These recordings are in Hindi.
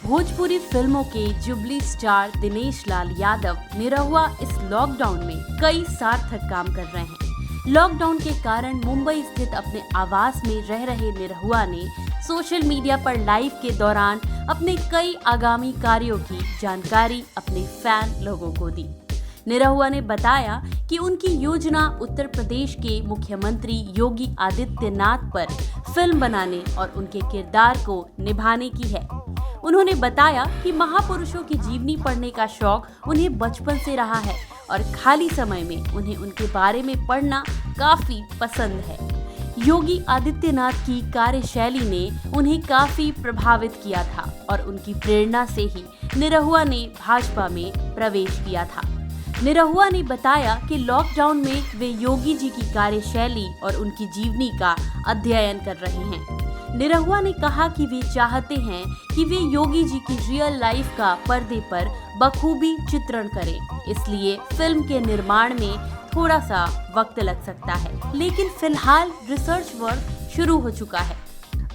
भोजपुरी फिल्मों के जुबली स्टार दिनेश लाल यादव निरहुआ इस लॉकडाउन में कई सार्थक काम कर रहे हैं। लॉकडाउन के कारण मुंबई स्थित अपने आवास में रह रहे निरहुआ ने सोशल मीडिया पर लाइव के दौरान अपने कई आगामी कार्यों की जानकारी अपने फैन लोगों को दी। निरहुआ ने बताया कि उनकी योजना उत्तर प्रदेश के मुख्यमंत्री योगी आदित्यनाथ पर फिल्म बनाने और उनके किरदार को निभाने की है। उन्होंने बताया कि महापुरुषों की जीवनी पढ़ने का शौक उन्हें बचपन से रहा है और खाली समय में उन्हें उनके बारे में पढ़ना काफी पसंद है। योगी आदित्यनाथ की कार्यशैली ने उन्हें काफी प्रभावित किया था और उनकी प्रेरणा से ही निरहुआ ने भाजपा में प्रवेश किया था। निरहुआ ने बताया कि लॉकडाउन में वे योगी जी की कार्यशैली और उनकी जीवनी का अध्ययन कर रहे हैं। निरहुआ ने कहा कि वे चाहते हैं कि वे योगी जी की रियल लाइफ का पर्दे पर बखूबी चित्रण करें, इसलिए फिल्म के निर्माण में थोड़ा सा वक्त लग सकता है, लेकिन फिलहाल रिसर्च वर्क शुरू हो चुका है।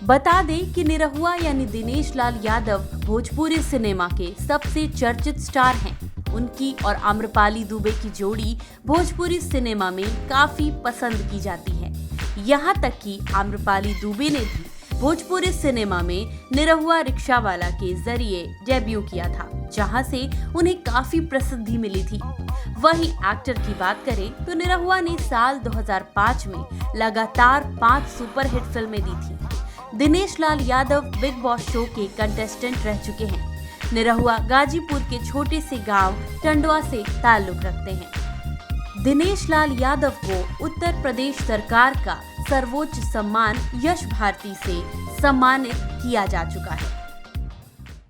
बता दें कि निरहुआ यानी दिनेश लाल यादव भोजपुरी सिनेमा के सबसे चर्चित स्टार हैं। उनकी और आम्रपाली दुबे की जोड़ी भोजपुरी सिनेमा में काफी पसंद की जाती है। यहाँ तक कि आम्रपाली दुबे ने भी भोजपुरी सिनेमा में निरहुआ रिक्शावाला के जरिए डेब्यू किया था, जहाँ से उन्हें काफी प्रसिद्धि मिली थी। वहीं एक्टर की बात करें तो निरहुआ ने साल 2005 में लगातार 5 सुपरहिट फिल्में दी थी। Dinesh Lal Yadav big boss show के कंटेस्टेंट रह चुके हैं। निरहुआ गाजीपुर के छोटे से गांव टंडवा से ताल्लुक रखते हैं। दिनेश लाल यादव को उत्तर प्रदेश सरकार का सर्वोच्च सम्मान यश भारती से सम्मानित किया जा चुका है।